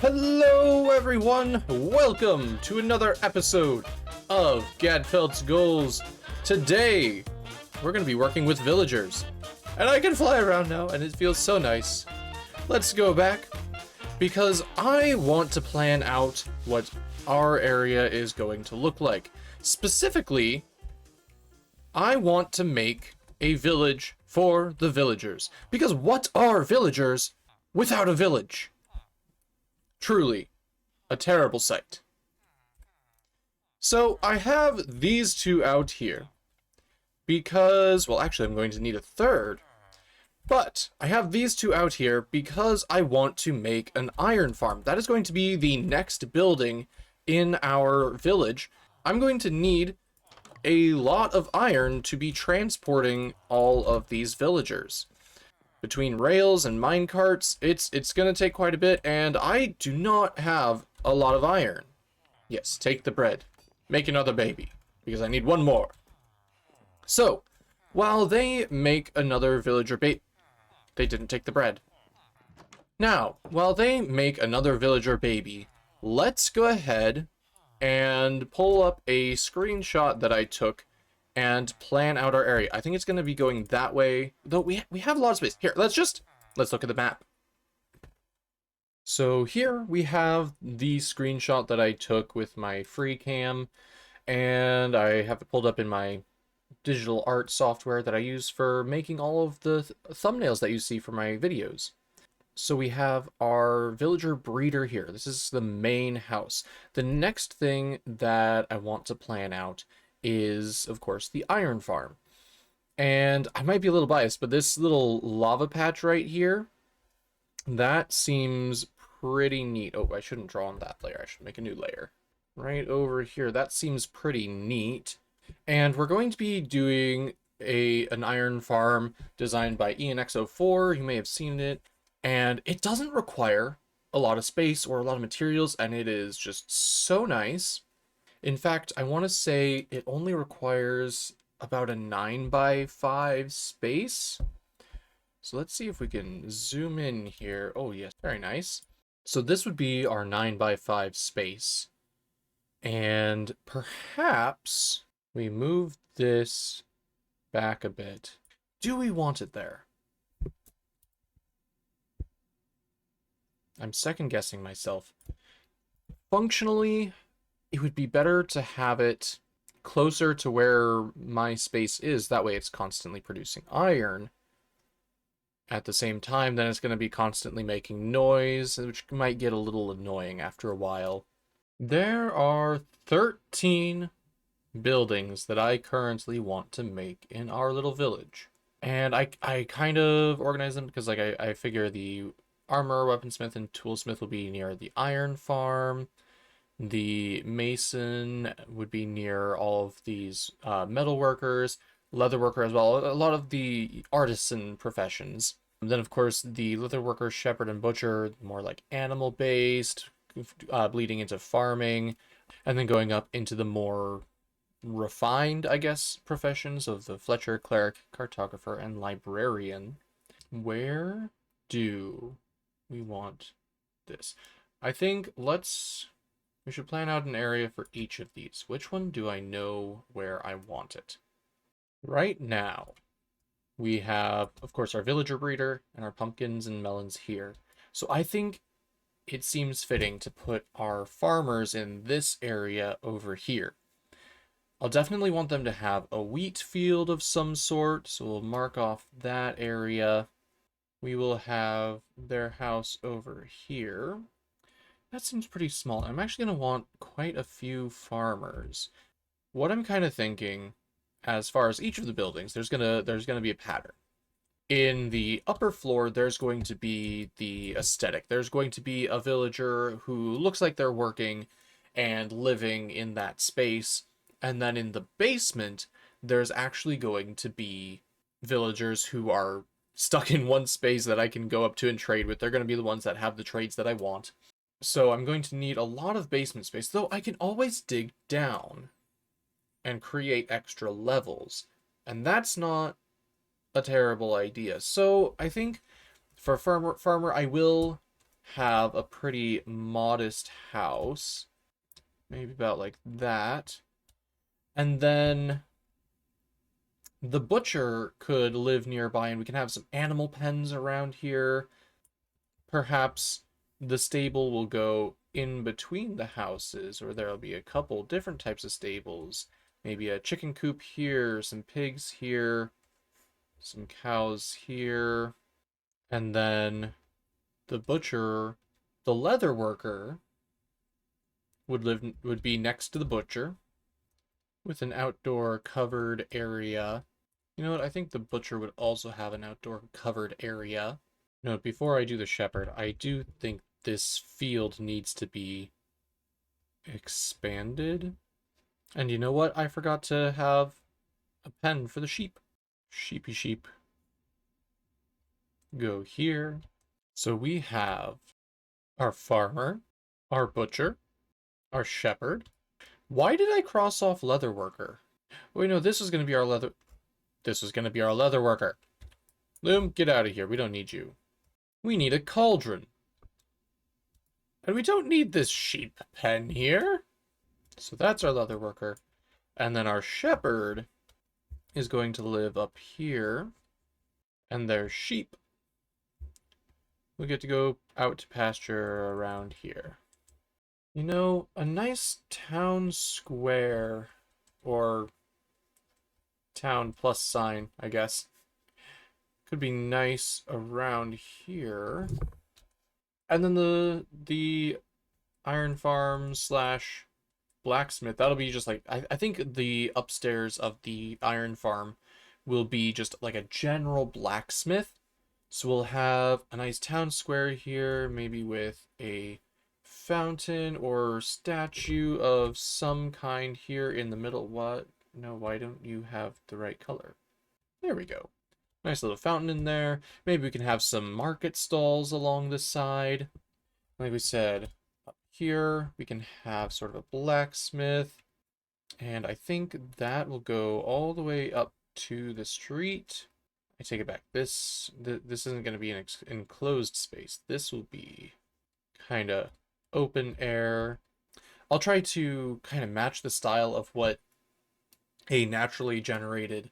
Hello everyone, welcome to another episode of Gadfelts Goals. Today, we're going to be working with villagers. And I can fly around now, and it feels so nice. Let's go back, because I want to plan out what our area is going to look like. Specifically, I want to make a village for the villagers. Because what are villagers without a village? Truly, a terrible sight. So I have these two out here because, well, actually I'm going to need a third, but I have these two out here because I want to make an iron farm. That is going to be the next building in our village. I'm going to need a lot of iron to be transporting all of these villagers. Between rails and mine carts, it's going to take quite a bit, and I do not have a lot of iron. Yes, take the bread. Make another baby, because I need one more. So, while they make another villager baby... They didn't take the bread. Now, while they make another villager baby, let's go ahead and pull up a screenshot that I took and plan out our area. I think it's going to be going that way, though we have a lot of space. Here, let's look at the map. So here we have the screenshot that I took with my free cam, and I have it pulled up in my digital art software that I use for making all of the thumbnails that you see for my videos. So we have our villager breeder here. This is the main house. The next thing that I want to plan out is, of course, the iron farm. And I might be a little biased, but this little lava patch right here, that seems pretty neat. Oh, I shouldn't draw on that layer. I should make a new layer. Right over here, that seems pretty neat. And we're going to be doing an iron farm designed by Ianxofour. You may have seen it. And it doesn't require a lot of space or a lot of materials, and it is just so nice. In fact, I want to say it only requires about a 9x5 space. So let's see if we can zoom in here. Oh yes, very nice. So this would be our 9x5 space. And perhaps we move this back a bit. Do we want it there? I'm second guessing myself. Functionally, it would be better to have it closer to where my space is. That way it's constantly producing iron. At the same time, then it's going to be constantly making noise, which might get a little annoying after a while. There are 13 buildings that I currently want to make in our little village. And I kind of organize them because I figure the armor, weaponsmith, and toolsmith will be near the iron farm. The mason would be near all of these metal workers, leather worker as well, a lot of the artisan professions. And then, of course, the leather worker, shepherd, and butcher, more like animal-based, bleeding into farming, and then going up into the more refined, I guess, professions of the Fletcher, cleric, cartographer, and librarian. Where do we want this? I think we should plan out an area for each of these. Which one do I know where I want it? Right now, we have, of course, our villager breeder and our pumpkins and melons here. So I think it seems fitting to put our farmers in this area over here. I'll definitely want them to have a wheat field of some sort, so we'll mark off that area. We will have their house over here. That seems pretty small. I'm actually going to want quite a few farmers. What I'm kind of thinking, as far as each of the buildings, there's gonna be a pattern. In the upper floor, there's going to be the aesthetic. There's going to be a villager who looks like they're working and living in that space. And then in the basement, there's actually going to be villagers who are stuck in one space that I can go up to and trade with. They're going to be the ones that have the trades that I want. So I'm going to need a lot of basement space, though I can always dig down and create extra levels. And that's not a terrible idea. So I think for farmer, I will have a pretty modest house. Maybe about like that. And then the butcher could live nearby, and we can have some animal pens around here. Perhaps the stable will go in between the houses, or there'll be a couple different types of stables. Maybe a chicken coop here, some pigs here, some cows here, and then the butcher, the leather worker would be next to the butcher with an outdoor covered area. You know what? I think the butcher would also have an outdoor covered area. Note, before I do the shepherd, I do think this field needs to be expanded. And you know what? I forgot to have a pen for the sheep. Sheepy sheep. Go here. So we have our farmer, our butcher, our shepherd. Why did I cross off leather worker? Wait, no, this is going to be our leather... This is going to be our leather worker. Loom, get out of here. We don't need you. We need a cauldron. And we don't need this sheep pen here. So that's our leather worker. And then our shepherd is going to live up here. And their sheep will get to go out to pasture around here. You know, a nice town square, or town plus sign, I guess, could be nice around here. And then the iron farm slash blacksmith, that'll be just like, I think the upstairs of the iron farm will be just like a general blacksmith. So we'll have a nice town square here, maybe with a fountain or statue of some kind here in the middle. What? No, why don't you have the right color? There we go. Nice little fountain in there. Maybe we can have some market stalls along the side. Like we said, up here we can have sort of a blacksmith. And I think that will go all the way up to the street. I take it back. This isn't going to be an enclosed space. This will be kind of open air. I'll try to kind of match the style of what a naturally generated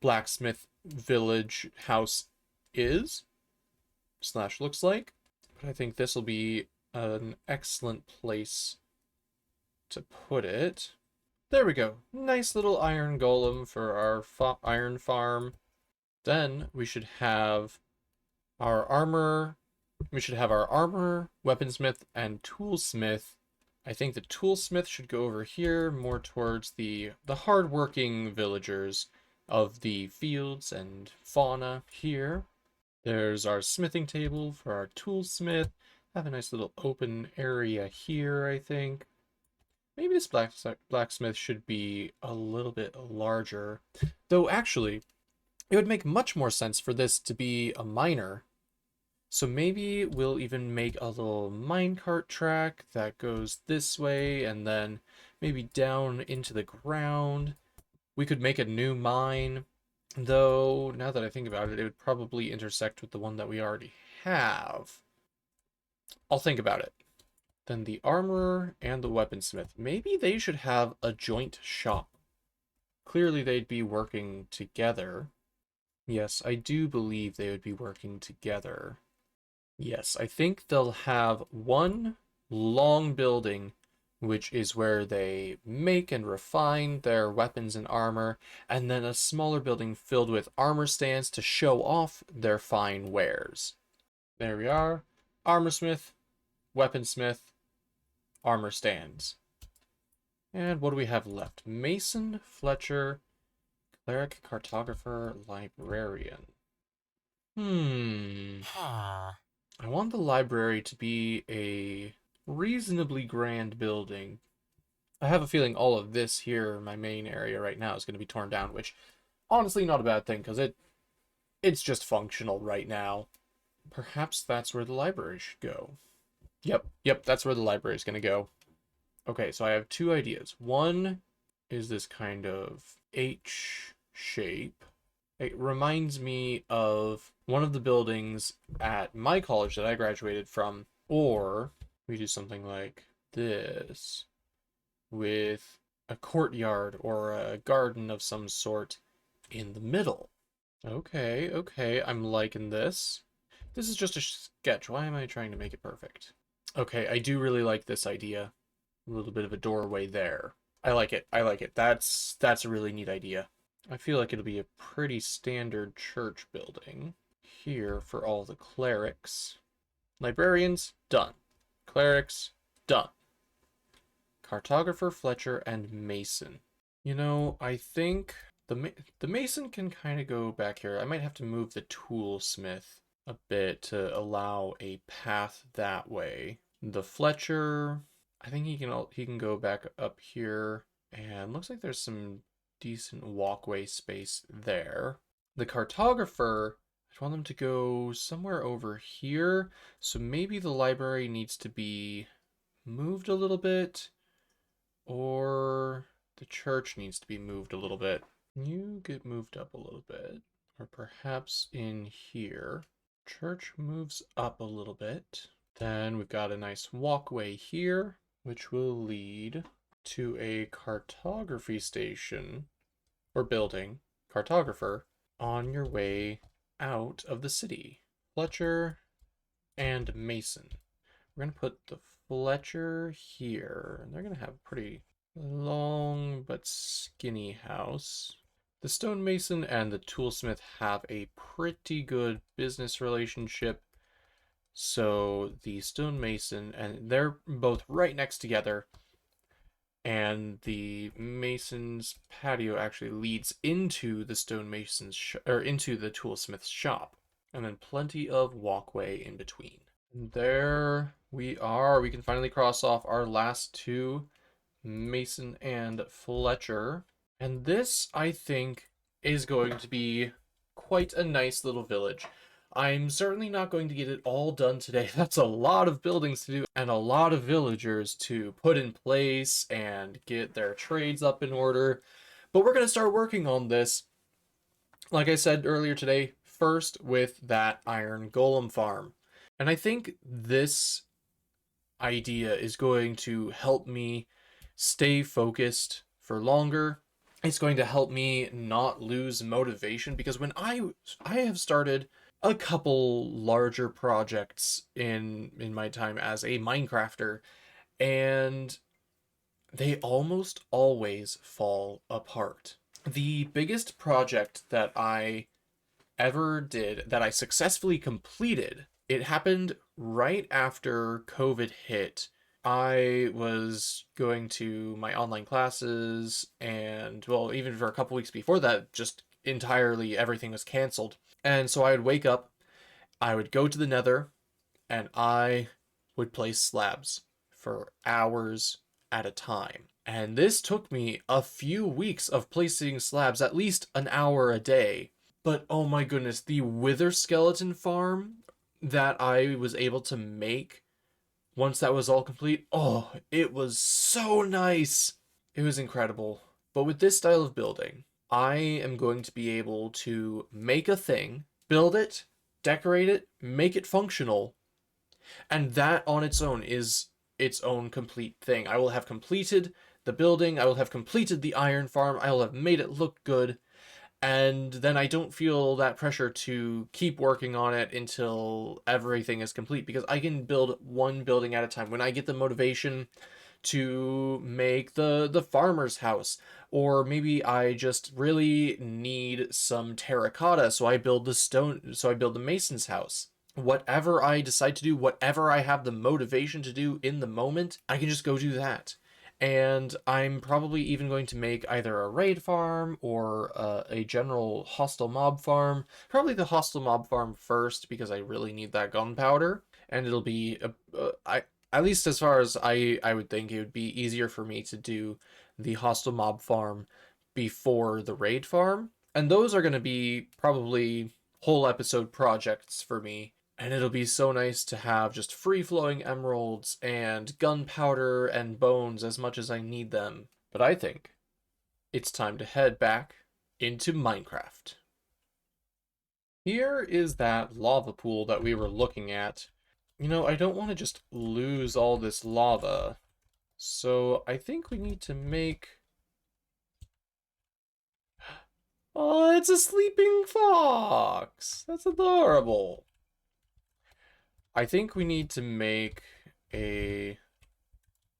blacksmith village house is / looks like. But I think this will be an excellent place to put it. There we go. Nice little iron golem for our iron farm. Then we should have our armor. We should have our armor, weaponsmith, and toolsmith. I think the toolsmith should go over here, more towards the hardworking villagers of the fields and fauna here. There's our smithing table for our toolsmith. Have a nice little open area here, I think. Maybe this blacksmith should be a little bit larger. Though, actually, it would make much more sense for this to be a miner. So maybe we'll even make a little minecart track that goes this way and then maybe down into the ground. We could make a new mine, though now that I think about it, it would probably intersect with the one that we already have. I'll think about it. Then the armorer and the weaponsmith, maybe they should have a joint shop. Clearly they'd be working together. Yes, I do believe they would be working together. Yes, I think they'll have one long building, which is where they make and refine their weapons and armor, and then a smaller building filled with armor stands to show off their fine wares. There we are. Armorsmith, weaponsmith, armor stands. And what do we have left? Mason, Fletcher, cleric, cartographer, librarian. I want the library to be a reasonably grand building. I have a feeling all of this here, my main area right now, is going to be torn down, which honestly not a bad thing, because it's just functional right now. Perhaps that's where the library should go. Yep, that's where the library is going to go. Okay, so I have two ideas. One is this kind of H shape, It reminds me of one of the buildings at my college that I graduated from, or we do something like this with a courtyard or a garden of some sort in the middle. Okay, okay, I'm liking this. This is just a sketch. Why am I trying to make it perfect? Okay, I do really like this idea. A little bit of a doorway there. I like it. I like it. That's a really neat idea. I feel like it'll be a pretty standard church building. Here for all the clerics. Librarians, done. Clerics, done. Cartographer, Fletcher, and Mason. You know, I think the Mason can kind of go back here. I might have to move the Toolsmith a bit to allow a path that way. The Fletcher, I think he can go back up here, and looks like there's some decent walkway space there. The Cartographer, I want them to go somewhere over here, so maybe the library needs to be moved a little bit, or the church needs to be moved a little bit. You get moved up a little bit, or perhaps in here. Church moves up a little bit. Then we've got a nice walkway here, which will lead to a cartography station, or building, cartographer, on your way out of the city. Fletcher and Mason. We're going to put the Fletcher here. They're going to have a pretty long but skinny house. The stonemason and the toolsmith have a pretty good business relationship. So the stonemason, and they're both right next together, and the mason's patio actually leads into the stonemason's or into the toolsmith's shop, and then plenty of walkway in between. And there we are. We can finally cross off our last two, Mason and Fletcher. And this, I think, is going to be quite a nice little village. I'm certainly not going to get it all done today. That's a lot of buildings to do and a lot of villagers to put in place and get their trades up in order. But we're going to start working on this, like I said earlier today, first with that iron golem farm. And I think this idea is going to help me stay focused for longer. It's going to help me not lose motivation, because when I have started a couple larger projects in my time as a Minecrafter, and they almost always fall apart. The biggest project that I ever did, that I successfully completed, it happened right after COVID hit. I was going to my online classes, and well, even for a couple weeks before that, just entirely everything was canceled. And so I would wake up, I would go to the nether, and I would place slabs for hours at a time. And this took me a few weeks of placing slabs, at least an hour a day. But oh my goodness, the wither skeleton farm that I was able to make once that was all complete, oh, it was so nice. It was incredible. But with this style of building, I am going to be able to make a thing, build it, decorate it, make it functional, and that on its own is its own complete thing. I will have completed the building, I will have completed the iron farm, I will have made it look good, and then I don't feel that pressure to keep working on it until everything is complete, because I can build one building at a time. When I get the motivation to make the farmer's house, or maybe I just really need some terracotta, so I build the mason's house. Whatever I decide to do, whatever I have the motivation to do in the moment, I can just go do that. And I'm probably even going to make either a raid farm or a general hostile mob farm. Probably the hostile mob farm first, because I really need that gunpowder. And it'll be, at least as far as I would think, it would be easier for me to do the hostile mob farm before the raid farm. And those are going to be probably whole episode projects for me. And it'll be so nice to have just free-flowing emeralds and gunpowder and bones as much as I need them. But I think it's time to head back into Minecraft. Here is that lava pool that we were looking at. You know, I don't want to just lose all this lava. So I think we need to make... Oh, it's a sleeping fox! That's adorable. I think we need to make an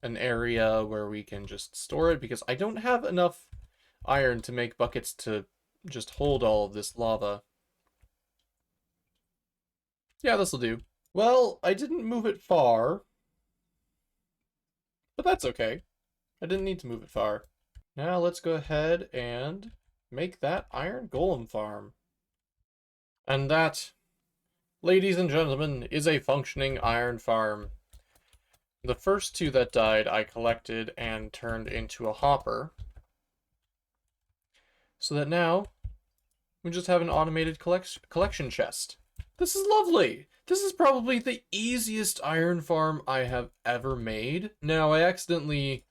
area where we can just store it, because I don't have enough iron to make buckets to just hold all of this lava. Yeah, this'll do. Well, I didn't move it far, but that's okay. I didn't need to move it far. Now let's go ahead and make that iron golem farm. And that, ladies and gentlemen, is a functioning iron farm. The first two that died I collected and turned into a hopper, so that now we just have an automated collection chest. This is lovely! This is probably the easiest iron farm I have ever made. Now, I accidentally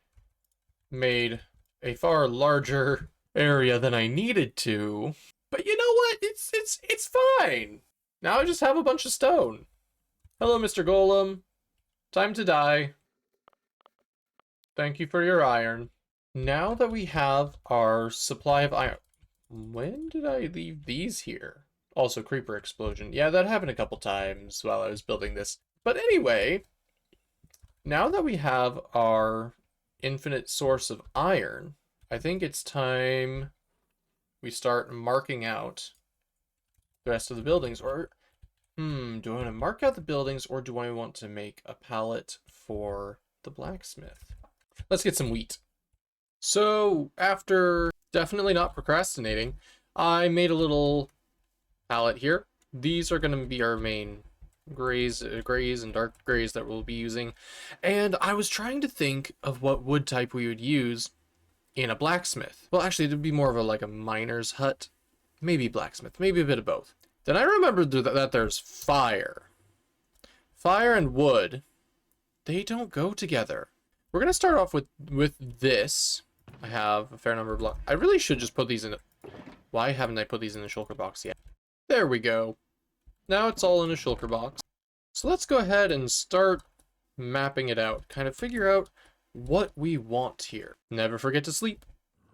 made a far larger area than I needed to, but you know what? It's fine! Now I just have a bunch of stone. Hello, Mr. Golem. Time to die. Thank you for your iron. Now that we have our supply of iron... When did I leave these here? Also, creeper explosion. Yeah, that happened a couple times while I was building this. But anyway, now that we have our infinite source of iron, I think it's time we start marking out the rest of the buildings. Or, do I want to mark out the buildings, or do I want to make a pallet for the blacksmith? Let's get some wheat. So, after definitely not procrastinating, I made a little palette here. These are going to be our main grays and dark grays that we'll be using. And I was trying to think of what wood type we would use in a blacksmith. Well, actually, it'd be more of like a miner's hut. Maybe blacksmith, maybe a bit of both. Then I remembered that there's fire. Fire and wood, they don't go together. We're going to start off with this. I have a fair number of blocks. I really should just put these in. Why haven't I put these in the shulker box yet? There we go. Now it's all in a shulker box. So let's go ahead and start mapping it out. Kind of figure out what we want here. Never forget to sleep.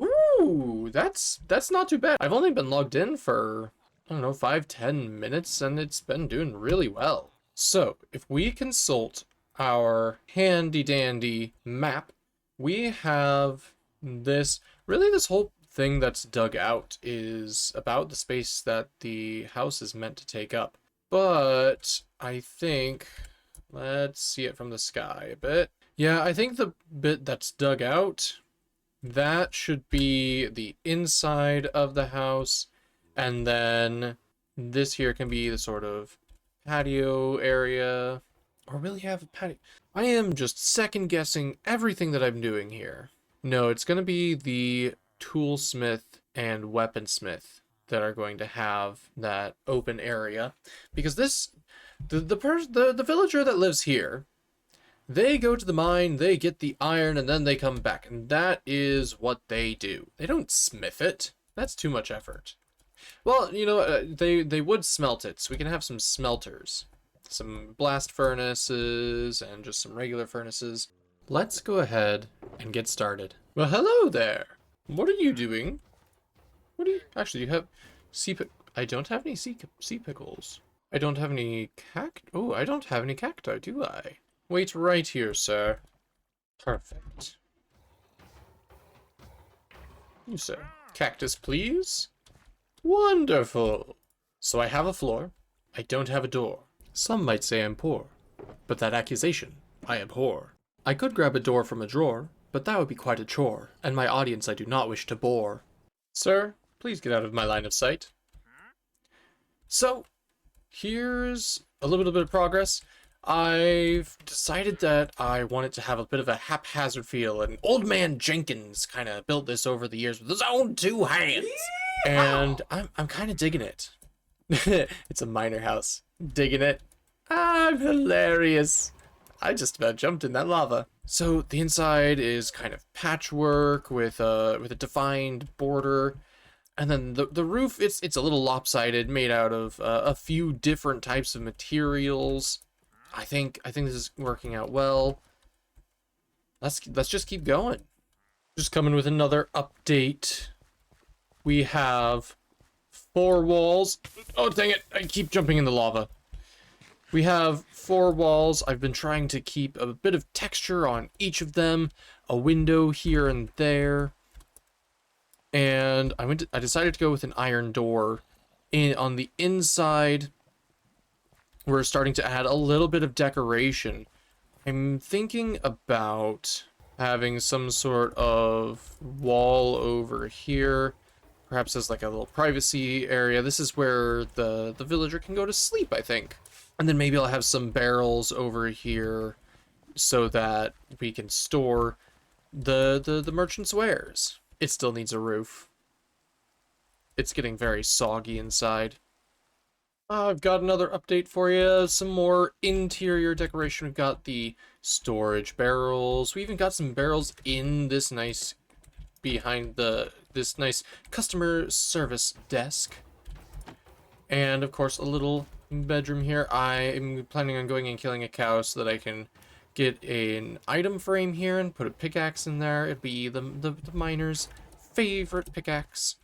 Ooh, that's not too bad. I've only been logged in for, I don't know, 5-10 minutes, and it's been doing really well. So if we consult our handy dandy map, we have this, really this whole thing that's dug out is about the space that the house is meant to take up. But I think, let's see it from the sky a bit. Yeah, I think the bit that's dug out, that should be the inside of the house, and then this here can be the sort of patio area. Or will you have a patio? I am just second guessing everything that I'm doing here. No, it's going to be the toolsmith and weaponsmith that are going to have that open area, because this, the villager that lives here, they go to the mine, they get the iron, and then they come back, and that is what they do. They don't smith it. That's too much effort. Well, you know, they would smelt it, so we can have some smelters. Some blast furnaces and just some regular furnaces. Let's go ahead and get started. Well, hello there. What are you doing? What do you... Actually, you have I don't have any sea pickles. I don't have any Oh, I don't have any cacti, do I? Wait right here, sir. Perfect. You, sir. Cactus, please. Wonderful. So I have a floor. I don't have a door. Some might say I'm poor, but that accusation I abhor. I could grab a door from a drawer, but that would be quite a chore, and my audience I do not wish to bore. Sir, please get out of my line of sight. So, here's a little bit of progress. I've decided that I wanted to have a bit of a haphazard feel, and Old Man Jenkins kind of built this over the years with his own 2 hands. And I'm kind of digging it. It's a miner house. Digging it. I'm hilarious. I just about jumped in that lava. So the inside is kind of patchwork with a defined border. And then the roof, it's a little lopsided, made out of a few different types of materials. I think this is working out well. Let's just keep going. Just coming with another update. We have 4 walls. Oh, dang it. I keep jumping in the lava. We have 4 walls. I've been trying to keep a bit of texture on each of them. A window here and there. And I decided to go with an iron door. On the inside, we're starting to add a little bit of decoration. I'm thinking about having some sort of wall over here. Perhaps as like a little privacy area. This is where the villager can go to sleep, I think. And then maybe I'll have some barrels over here so that we can store the merchant's wares. It still needs a roof. It's getting very soggy inside. I've got another update for you. Some more interior decoration. We've got the storage barrels. We even got some barrels in this nice this nice customer service desk. And of course a little bedroom here. I am planning on going and killing a cow so that I can get an item frame here and put a pickaxe in there. It'd be the miner's favorite pickaxe.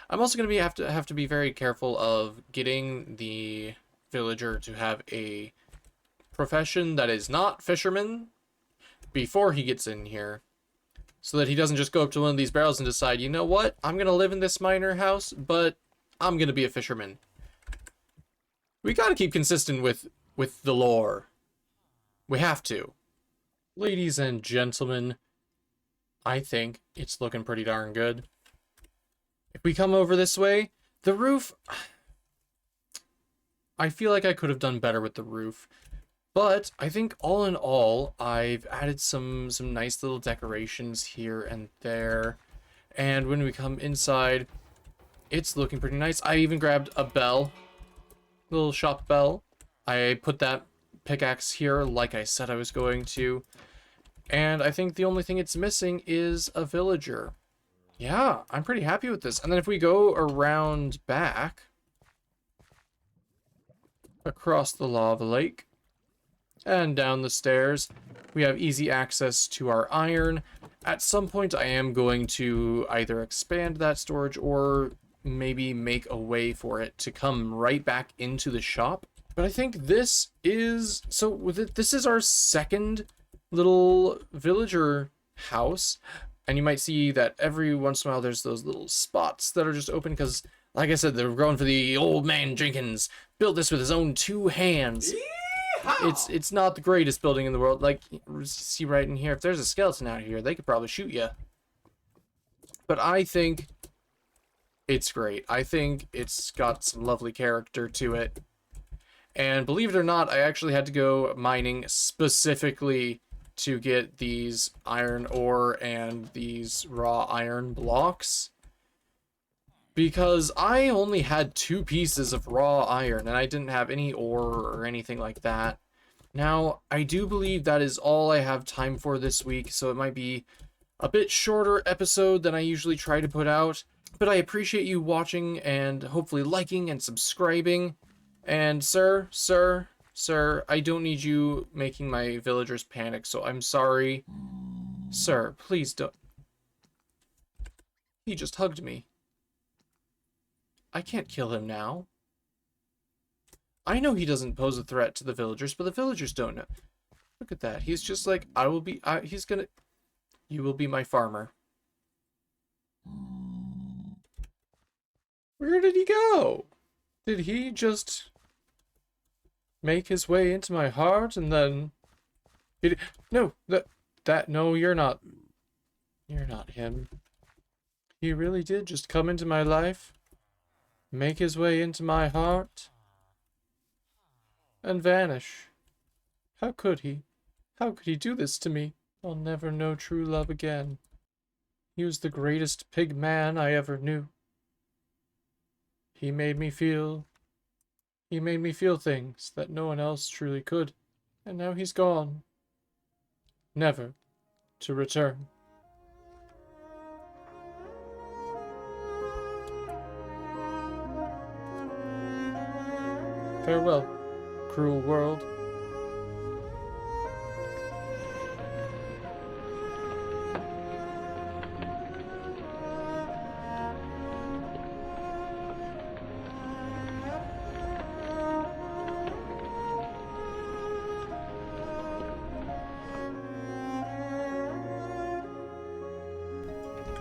I'm also going to have to be very careful of getting the villager to have a profession that is not fisherman before he gets in here, so that he doesn't just go up to one of these barrels and decide, you know what, I'm going to live in this miner house, but I'm going to be a fisherman. We got to keep consistent with the lore. We have to. Ladies and gentlemen, I think it's looking pretty darn good. If we come over this way, the roof, I feel like I could have done better with the roof. But I think all in all, I've added some nice little decorations here and there. And when we come inside, it's looking pretty nice. I even grabbed a bell, little shop bell. I put that pickaxe here like I said I was going to. And I think the only thing it's missing is a villager. Yeah, I'm pretty happy with this. And then if we go around back, across the lava lake, and down the stairs, we have easy access to our iron. At some point, I am going to either expand that storage or maybe make a way for it to come right back into the shop. But I think this is... So, this is our second little villager house. And you might see that every once in a while there's those little spots that are just open because, like I said, they're going for the old man Jenkins. Built this with his own 2 hands. It's not the greatest building in the world. Like, see right in here, if there's a skeleton out here, they could probably shoot you. But I think it's great. I think it's got some lovely character to it. And believe it or not, I actually had to go mining specifically to get these iron ore and these raw iron blocks, because I only had 2 pieces of raw iron and I didn't have any ore or anything like that. Now, I do believe that is all I have time for this week, so it might be a bit shorter episode than I usually try to put out, but I appreciate you watching and hopefully liking and subscribing. And sir, I don't need you making my villagers panic, so I'm sorry. Sir, please don't. He just hugged me. I can't kill him now. I know he doesn't pose a threat to the villagers, but the villagers don't know. Look at that. He's just like, you will be my farmer. Where did he go? Did he just make his way into my heart and then... No, no, you're not him. He really did just come into my life, make his way into my heart, and vanish. How could he? How could he do this to me? I'll never know true love again. He was the greatest pig man I ever knew. He made me feel things that no one else truly could. And now he's gone. Never to return. Farewell, cruel world.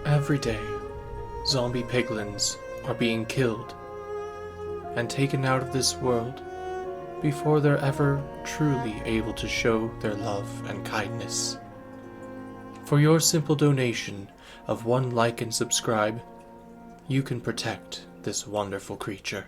Every day, zombie piglins are being killed and taken out of this world before they're ever truly able to show their love and kindness. For your simple donation of 1 like and subscribe, you can protect this wonderful creature.